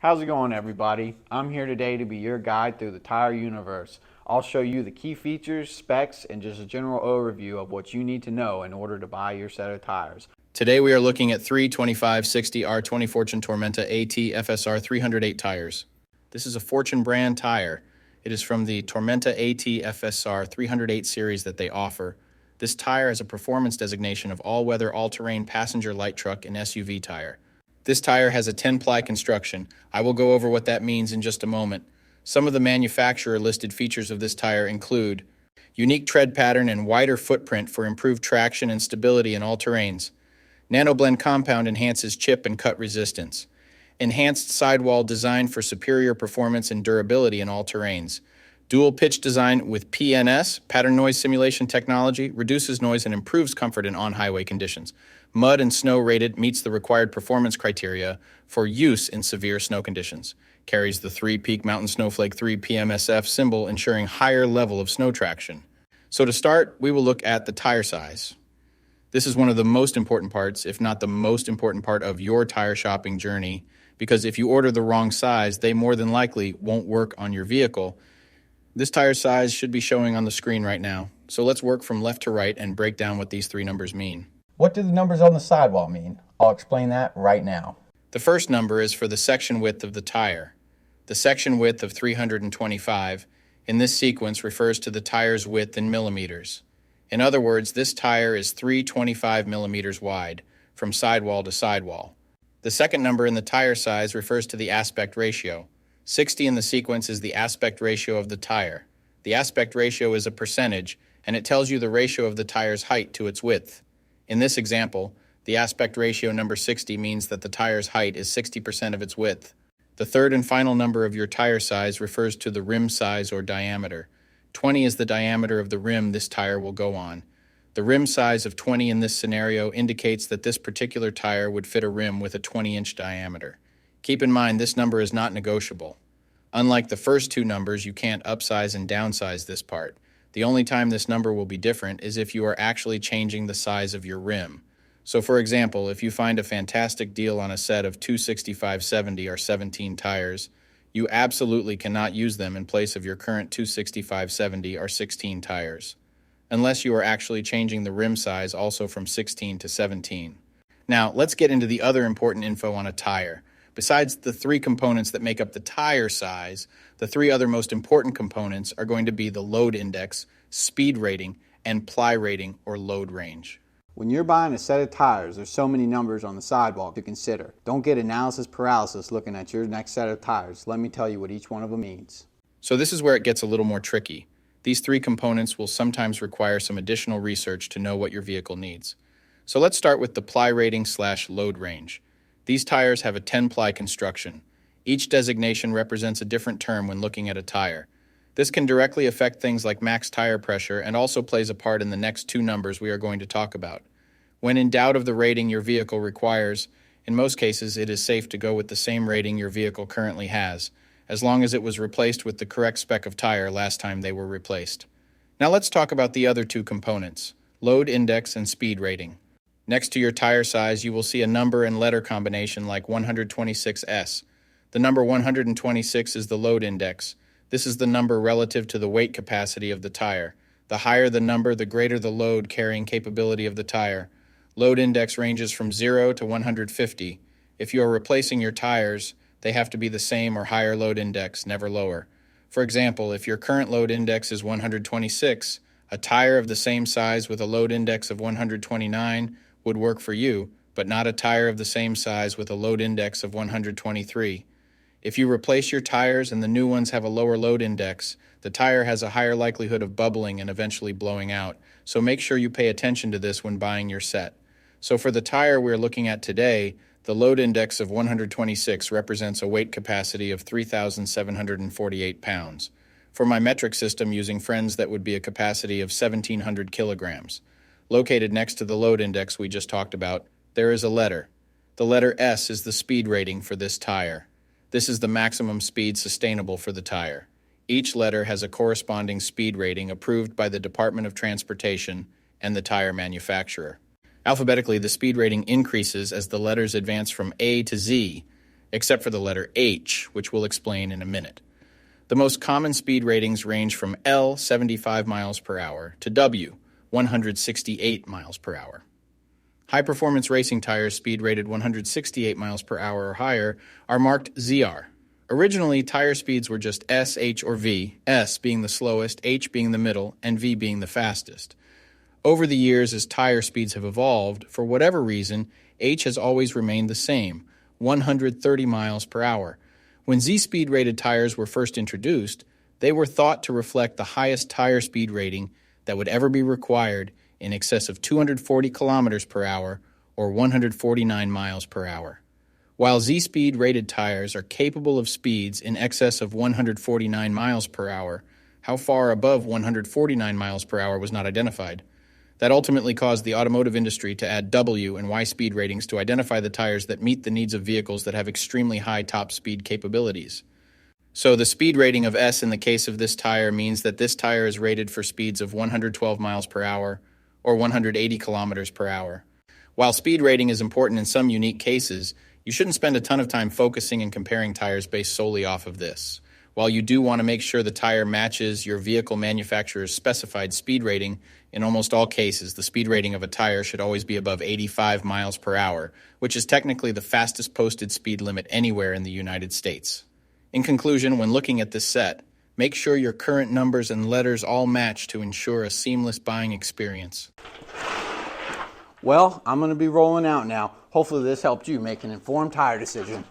How's it going, everybody? I'm here today to be your guide through the tire universe. I'll show you the key features, specs, and just a general overview of what you need to know in order to buy your set of tires. Today we are looking at three 25/60R20 Fortune Tormenta AT FSR 308 tires. This is a Fortune brand tire. It is from the Tormenta AT FSR 308 series that they offer. This tire has a performance designation of all-weather, all-terrain passenger light truck and SUV tire. This tire has a 10-ply construction. I will go over what that means in just a moment. Some of the manufacturer-listed features of this tire include unique tread pattern and wider footprint for improved traction and stability in all terrains. NanoBlend compound enhances chip and cut resistance. Enhanced sidewall design for superior performance and durability in all terrains. Dual pitch design with PNS, pattern noise simulation technology, reduces noise and improves comfort in on-highway conditions. Mud and snow rated meets the required performance criteria for use in severe snow conditions. Carries the 3-peak Mountain Snowflake 3 PMSF symbol, ensuring higher level of snow traction. So to start, we will look at the tire size. This is one of the most important parts, if not the most important part of your tire shopping journey, because if you order the wrong size, they more than likely won't work on your vehicle. This tire size should be showing on the screen right now. So let's work from left to right and break down what these three numbers mean. What do the numbers on the sidewall mean? I'll explain that right now. The first number is for the section width of the tire. The section width of 325 in this sequence refers to the tire's width in millimeters. In other words, this tire is 325 millimeters wide, from sidewall to sidewall. The second number in the tire size refers to the aspect ratio. 60 in the sequence is the aspect ratio of the tire. The aspect ratio is a percentage, and it tells you the ratio of the tire's height to its width. In this example, the aspect ratio number 60 means that the tire's height is 60% of its width. The third and final number of your tire size refers to the rim size or diameter. 20 is the diameter of the rim this tire will go on. The rim size of 20 in this scenario indicates that this particular tire would fit a rim with a 20-inch diameter. Keep in mind, this number is not negotiable. Unlike the first two numbers, you can't upsize and downsize this part. The only time this number will be different is if you are actually changing the size of your rim. So for example, if you find a fantastic deal on a set of 265/70 or 17 tires, you absolutely cannot use them in place of your current 265/70 or 16 tires, unless you are actually changing the rim size also from 16 to 17. Now, let's get into the other important info on a tire. Besides the three components that make up the tire size, the three other most important components are going to be the load index, speed rating, and ply rating or load range. When you're buying a set of tires, there's so many numbers on the sidewall to consider. Don't get analysis paralysis looking at your next set of tires. Let me tell you what each one of them means. So this is where it gets a little more tricky. These three components will sometimes require some additional research to know what your vehicle needs. So let's start with the ply rating / load range. These tires have a 10-ply construction. Each designation represents a different term when looking at a tire. This can directly affect things like max tire pressure and also plays a part in the next two numbers we are going to talk about. When in doubt of the rating your vehicle requires, in most cases it is safe to go with the same rating your vehicle currently has, as long as it was replaced with the correct spec of tire last time they were replaced. Now let's talk about the other two components, load index and speed rating. Next to your tire size, you will see a number and letter combination like 126S. The number 126 is the load index. This is the number relative to the weight capacity of the tire. The higher the number, the greater the load carrying capability of the tire. Load index ranges from 0 to 150. If you are replacing your tires, they have to be the same or higher load index, never lower. For example, if your current load index is 126, a tire of the same size with a load index of 129 would work for you, but not a tire of the same size with a load index of 123. If you replace your tires and the new ones have a lower load index, the tire has a higher likelihood of bubbling and eventually blowing out, so make sure you pay attention to this when buying your set. So for the tire we're looking at today, the load index of 126 represents a weight capacity of 3,748 pounds. For my metric system using friends, that would be a capacity of 1,700 kilograms. Located next to the load index we just talked about, there is a letter. The letter S is the speed rating for this tire. This is the maximum speed sustainable for the tire. Each letter has a corresponding speed rating approved by the Department of Transportation and the tire manufacturer. Alphabetically, the speed rating increases as the letters advance from A to Z. except for the letter H, which we'll explain in a minute. The most common speed ratings range from L, 75 miles per hour, to W, 168 miles per hour. High-performance racing tires speed rated 168 miles per hour or higher are marked ZR. Originally, tire speeds were just S, H, or V, S being the slowest, H being the middle, and V being the fastest. Over the years, as tire speeds have evolved, for whatever reason, H has always remained the same, 130 miles per hour. When Z-speed rated tires were first introduced, they were thought to reflect the highest tire speed rating that would ever be required, in excess of 240 kilometers per hour or 149 miles per hour. While Z-speed rated tires are capable of speeds in excess of 149 miles per hour, how far above 149 miles per hour was not identified. That ultimately caused the automotive industry to add W and Y speed ratings to identify the tires that meet the needs of vehicles that have extremely high top speed capabilities. So the speed rating of S in the case of this tire means that this tire is rated for speeds of 112 miles per hour or 180 kilometers per hour. While speed rating is important in some unique cases, you shouldn't spend a ton of time focusing and comparing tires based solely off of this. While you do want to make sure the tire matches your vehicle manufacturer's specified speed rating, in almost all cases, the speed rating of a tire should always be above 85 miles per hour, which is technically the fastest posted speed limit anywhere in the United States. In conclusion, when looking at this set, make sure your current numbers and letters all match to ensure a seamless buying experience. Well, I'm going to be rolling out now. Hopefully this helped you make an informed tire decision.